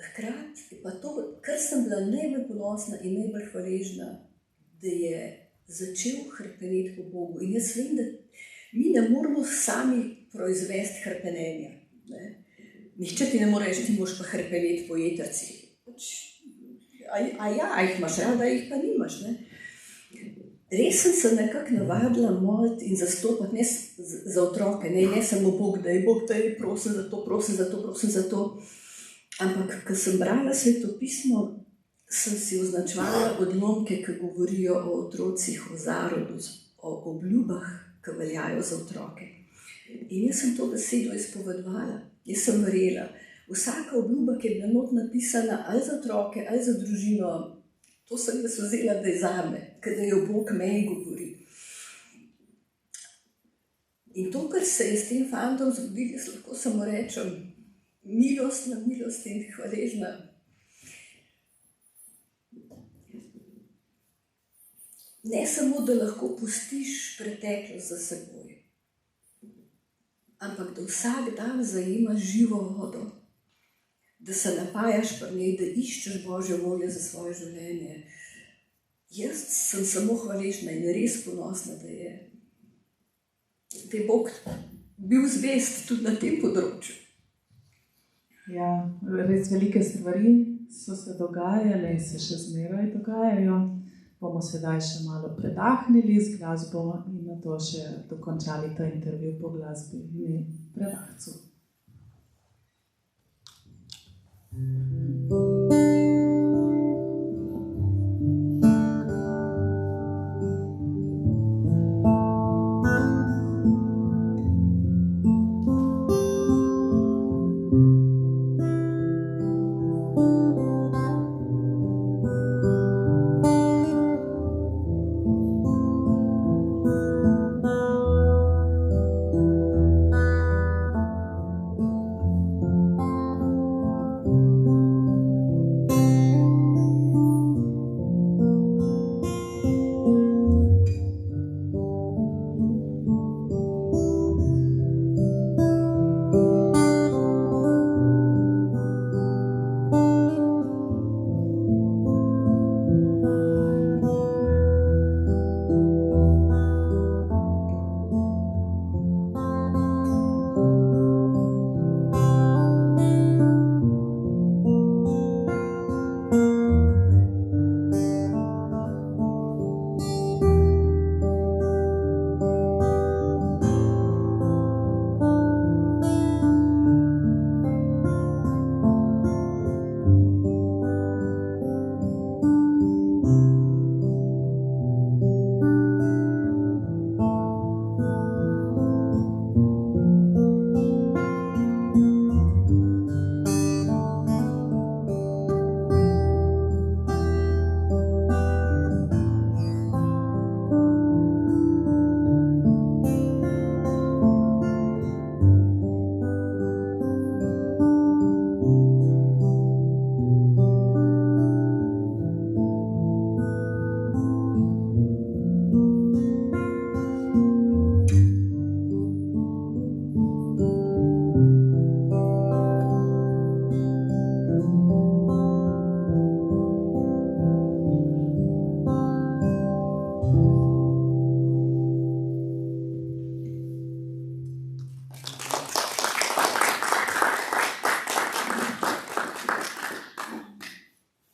Hkrati pa to, kar sem bila najbolj ponosna in najbolj hvaležna, da je začel hrepeneti po Bogu. In jaz vem, da mi ne moramo sami proizvesti hrepenenja. Ne? Nihče ti ne more reči, ti moraš pa hrepeneti po jetrcih. Jih imaš rada, jih pa nimaš. Ne? Res sem se nekako navadila moliti in zastopati ne za otroke, ne samo Bog daj, prosim za to, prosim za to, prosim za to. Ampak, ko sem brala Svetopismo, sem si označevala odlomke, ki govorijo o otrocih, o zarodu, o obljubah, ki veljajo za otroke. In jaz sem to besedo izpovedovala, jaz sem verjela. Vsaka obljuba, ki je bila not napisana ali za otroke, ali za družino, to sem jaz vzela, da je zame, da jo Bog meni govori. In to, kar se je s tem fantom zgodilo, jaz lahko samo rečem, milost na milost in hvaležna. Ne samo, da lahko pustiš preteklost za seboj, ampak da vsak dan zajemaš živo vodo, da se napajaš pri njej, da iščeš Božjo voljo za svoje življenje. Jaz sem samo hvaležna in res ponosna, da je Bog bil zvest tudi na tem področju. Ja, res velike stvari so se dogajale in se še zmeraj dogajajo. Bomo sedaj še malo predahnili z glasbo in nato še dokončali ta intervju po glasbi in predahcu.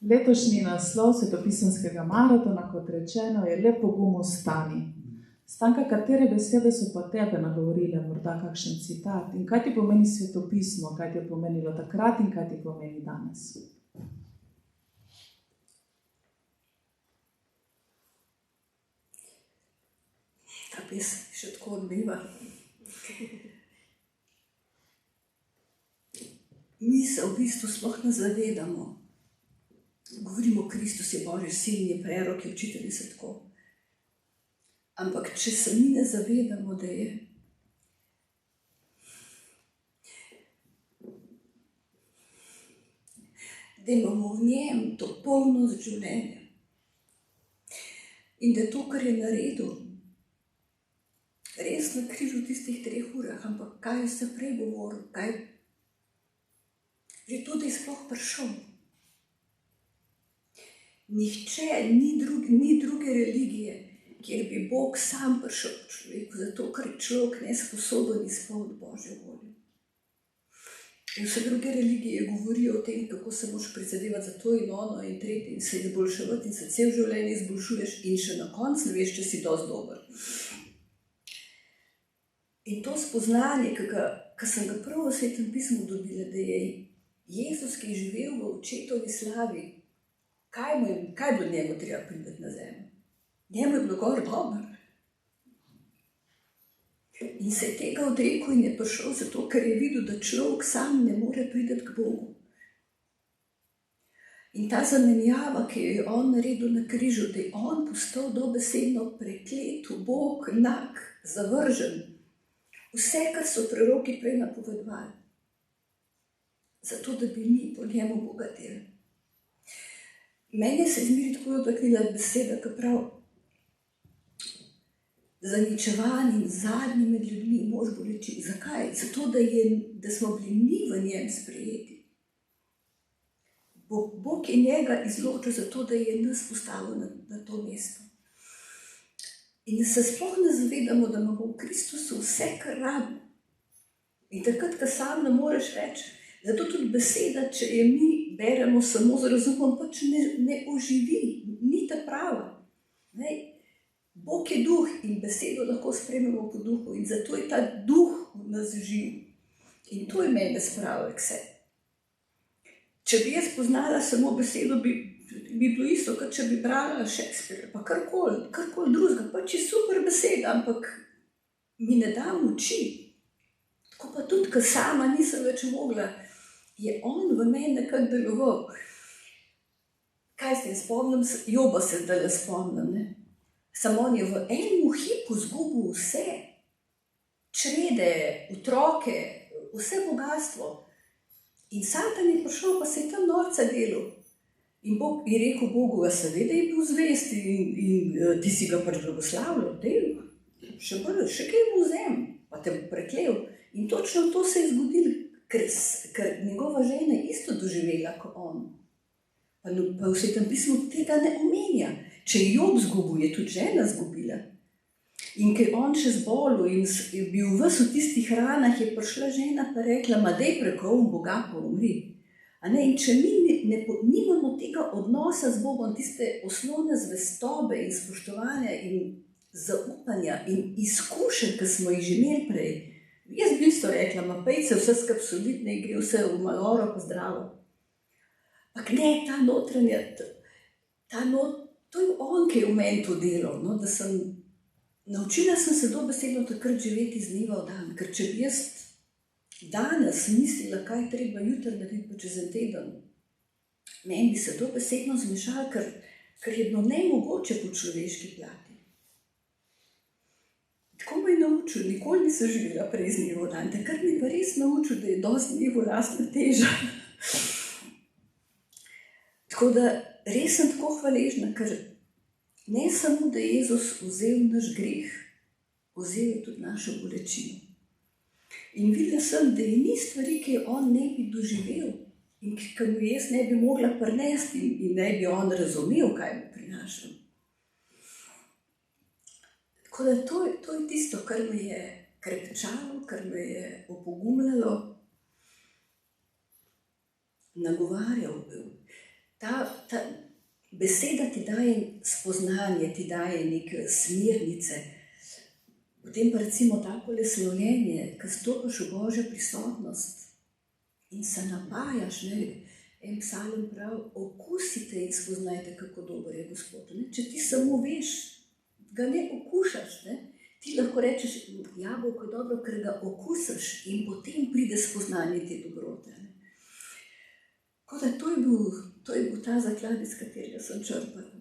Letošnji naslov svetopisemskega maratona, kot rečeno, je Le pogum ostani. Stanka, katere besede so pa tebe nagovorile, morda kakšen citat? In kaj ti pomeni svetopismo, kaj ti je pomenilo takrat in kaj ti pomeni danes? Ta pesem še tako odmeva. Mi se v bistvu sploh ne zavedamo. Govorimo, Kristus je Božji sin, je prerok, je učitelj in se tako. Ampak če se mi ne zavedamo, da imamo v njem to polnost življenja in da to, kar je naredil, res na križu v tistih 3 urah, ampak kaj je se prej govoril, že to, da je sploh prišel. Nihče, ni druge religije, kjer bi Bog sam prišel k človeku, zato ker je človek nesposoben izpolniti Božjo voljo. In vse druge religije govorijo o tem, kako se moraš prizadevati za to in ono in tretje in se izboljševati in se cel življenje izboljšuješ in še na koncu ne veš, če si dosti dober. In to spoznanje, ki sem ga prav v Svetem pismu dobila, da je Jezus, ki je živel v očetovi slavi, kaj je bilo njemu treba priti na zemljo? Njemu je bilo gor dobro. In se je tega odrekel in je prišel zato, ker je videl, da človek sam ne more priti k Bogu. In ta zamenjava, ki jo je on naredil na križu, da je on postal dobesedno preklet, Bog, nag, zavržen. Vse, kar so proroki prej napovedovali. Zato, da bi mi po njemu bogateli. Meni se zmeri tako dotaknila beseda, ki pravi, zaničevan in zadnji med ljudmi mož boleči. Zakaj? Zato, da smo bili mi v njem sprejeti. Bog je njega izločil zato, da je nas postavil na to mesto. In da se sploh ne zavedamo, da imamo v Kristusu vse, kar rabimo. In takrat, ko sam ne moreš reči, zato tudi beseda, če je mi beremo samo z razumom, pač ne oživi, ni ta prava. Ne? Bog je duh in besedo lahko spremljamo po duhu in zato je ta duh v nas živ. In to je mene spravilo k sebi. Če bi jaz poznala samo besedo, bi bilo isto, kot če bi brala Shakespeare, pa karkoli drugega, pač je super beseda, ampak mi ne da moči. Tako pa tudi, ko sama nisem več mogla, je on v meni nekako deloval. Kaj se spomnim? Joba se zdaj spomnim, ne? Samo on je v enem hipu zgubil vse. Črede, otroke, vse bogatstvo. In Satan je prišel, pa se je tam norca delal. In Bog je rekel Bogu, seveda je bil zvest in ti si ga pač blagoslavljal, še kaj mu vzem, pa te bo preklel. In točno to se je zgodilo, ker njegova žena je isto doživela kot on. Pa v Svetem pismu tega ne omenja. Če je Job zgubil, je tudi žena zgubila. In ker on še zbolil in je bil ves v tistih ranah, je prišla žena pa rekla, ma dej preko Boga pa umri. In če mi nimamo tega odnosa z Bogom, tiste osnovne zvestobe in spoštovanja in zaupanja in izkušenj, ki smo jih že imeli prej, jaz bi isto rekla, ma pejce vse skup solidne in gre vse v maloro pa zdravo. Ampak ne, ta notranja, to je on, ki je v meni to delal, no, da naučila sem se dobesedno takrat živeti z dneva v dan, ker če bi jaz danes mislila, kaj treba jutri narediti pa čez en teden, meni bi se dobesedno zmešalo, ker je bilo nemogoče po človeški plati. Tako me je naučil, nikoli nisem živela prej z dneva v dan, takrat mi pa res naučil, da je dosti dnevo lastna teža. Tako da res sem tako hvaležna, ker ne samo, da je Jezus vzel naš greh, vzel je tudi našo bolečino. In videla sem, da je ni stvari, ki on ne bi doživel in ki mu jaz ne bi mogla prinesti in ne bi on razumel, kaj mi prinašam. Tako da to je tisto, kar me je krepčalo, kar me je opogumljalo, nagovarjal. Ta beseda ti daje spoznanje, ti daje neke smernice. Potem pa recimo takole slavljenje, ko stopiš v Božjo prisotnost in se napajaš, en psalm pravi, okusite in spoznajte, kako dober je Gospod. Če ti samo veš, ga ne okušaš, ti lahko rečeš, jabolko je dobro, ker ga okusiš in potem pride spoznanje te dobrote. Tako da to je bil ta zaklad, iz katerega sem črpala.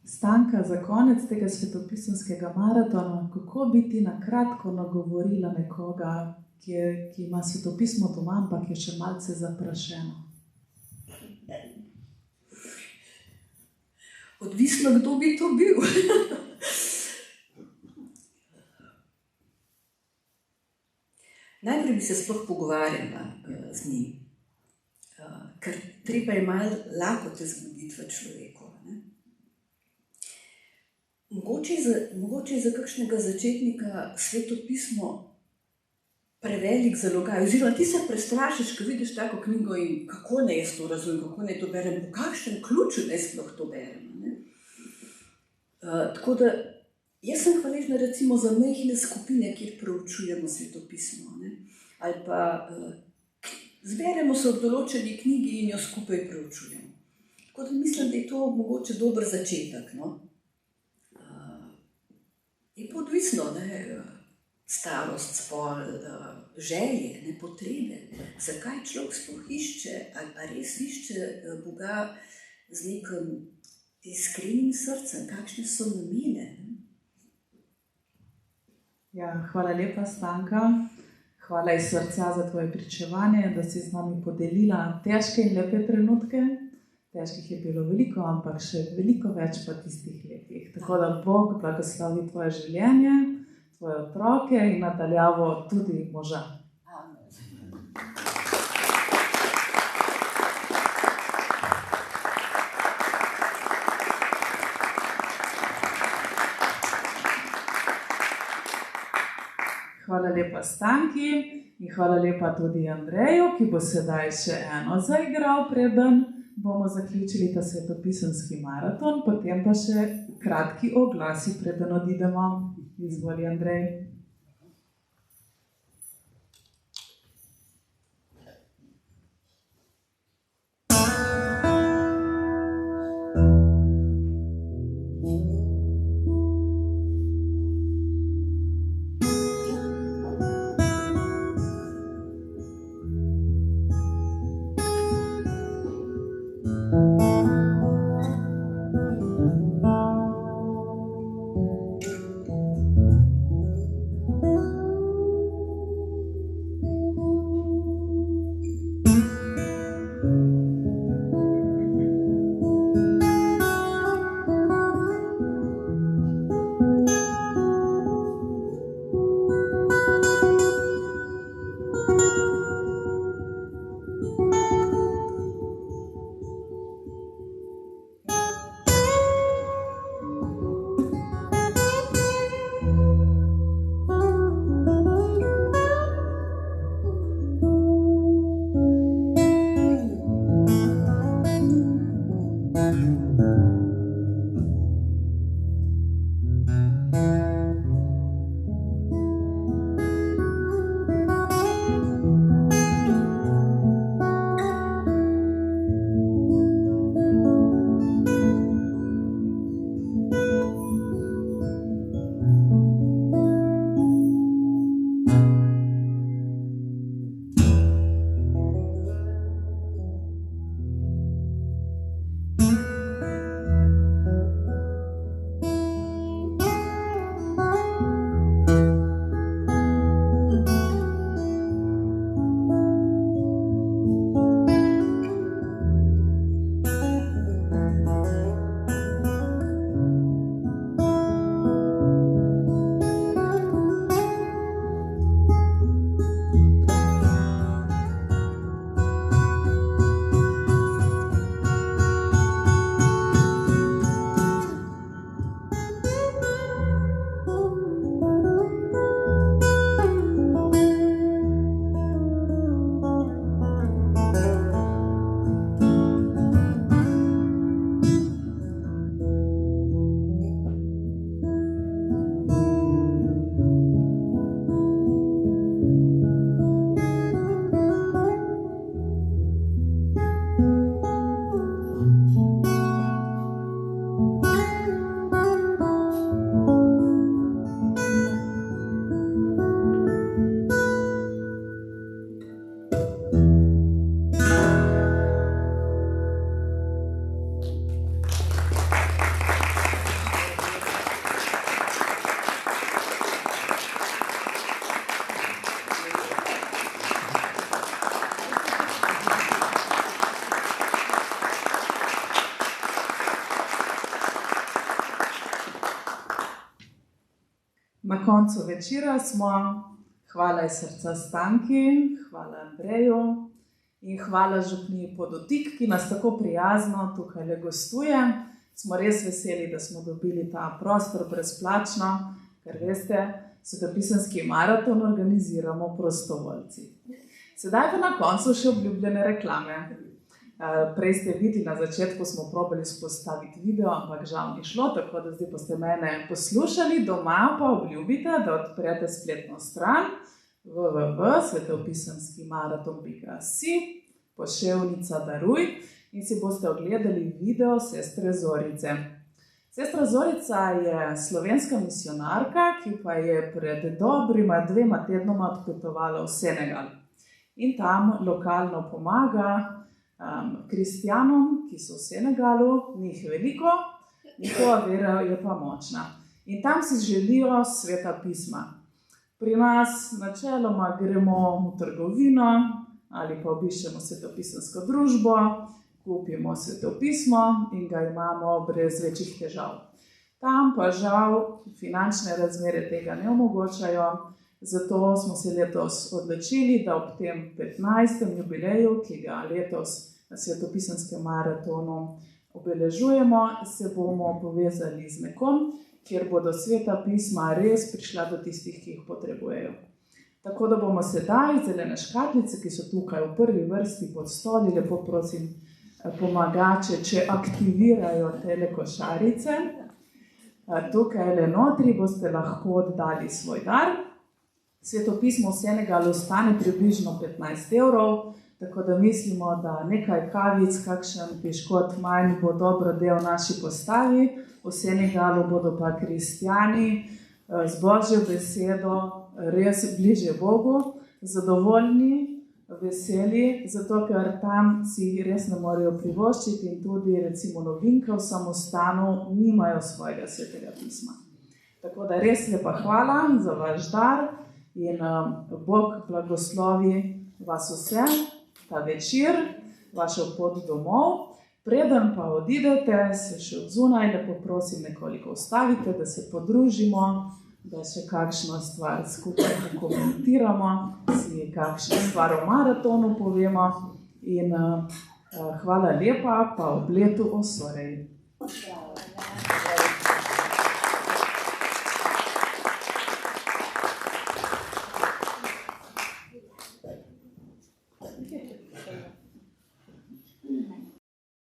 Stanka, za konec tega svetopisemskega maratona, kako bi ti na kratko nagovorila nekoga, ki ima svetopismo doma, ampak je še malce zaprašeno? Odvisno, kdo bi to bil. Najprej bi se sploh pogovarjala z njim, ker treba je malo lakote zbuditi v človeku. Mogoče je za kakšnega začetnika svetopismo prevelik zalogaj, oziroma ti se prestrašiš, ko vidiš tako knjigo in kako naj jaz to razumem, kako naj to berem, po kakšnem ključu naj sploh to berem. Tako da jaz sem hvaležna recimo za majhne skupine, kjer proučujemo svetopismo, ali pa zberemo se v določeni knjigi in jo skupaj proučujemo. Tako da mislim, da je to mogoče dober začetek. Je pa odvisno, starost, spol, želje, potrebe, zakaj človek sploh išče, ali res išče Boga z nekim iskrenim srcem, kakšne so namene. Ja, hvala lepa, Stanka. Hvala iz srca za tvoje pričevanje, da si z nami podelila težke in lepe trenutke. Težkih je bilo veliko, ampak še veliko več pa tistih lepih. Tako da Bog blagoslovi tvoje življenje, tvoje otroke in nadaljavo tudi moža. Hvala lepa Stanki in hvala lepa tudi Andreju, ki bo sedaj še eno zaigral, preden bomo zaključili ta svetopisemski maraton, potem pa še kratki oglasi, preden odidemo. Izvoli, Andrej. Na koncu večera smo, hvala iz srca Stanki, hvala Andreju in hvala župniji Podotik, ki nas tako prijazno tukaj le gostuje smo res veseli, da smo dobili ta prostor brezplačno, ker veste, svetopisemski maraton organiziramo prostovoljci. Sedaj pa na koncu še obljubljene reklame. Prej ste videli, na začetku smo probali spostaviti video, ampak žal ni šlo, tako da zdaj pa ste mene poslušali, doma pa obljubite, da odprete spletno stran www.svetopisemskimaraton.si, poševnica Daruj in si boste ogledali video sestre Zorice. Sestra Zorica je slovenska misionarka, ki pa je pred dobrima 2 tednoma odpotovala v Senegal. In tam lokalno pomaga kristjanom, ki so v Senegalu, njih veliko, njihova vera je pa močna. In tam si želijo sveta pisma. Pri nas načeloma gremo v trgovino ali pa obiščemo svetopisemsko družbo, kupimo svetopismo in ga imamo brez večjih težav. Tam pa žal finančne razmere tega ne omogočajo, zato smo se letos odločili, da ob tem 15. jubileju, ki ga letos na svetopisemskem maratonu obeležujemo, se bomo povezali z nekom, kjer bodo sveta pisma res prišla do tistih, ki jih potrebujejo. Tako da bomo sedaj zelene škatlice, ki so tukaj v prvi vrsti pod stoli, lepo prosim pomagače, če aktivirajo tele košarice. Tukaj le notri boste lahko oddali svoj dar. Svetopismo v Senegalu stane približno 15 €, tako da mislimo, da nekaj kavic, kakšen piškot manj bo dobro del naši postavi. V Senegalu bodo pa kristjani z Božjo besedo res bliže Bogu, zadovoljni, veseli, zato ker tam si res ne morejo privoščiti in tudi recimo novinke v samostanu nimajo svojega svetega pisma. Tako da res lepa hvala za vaš dar in Bog blagoslovi vas vse, ta večer, vašo pot domov. Preden pa odidete, se še od zunaj lepo prosim nekoliko ustavite, da se podružimo, da še kakšno stvar skupaj komentiramo, si kakšno stvar o maratonu povemo in hvala lepa pa ob letu Osorej.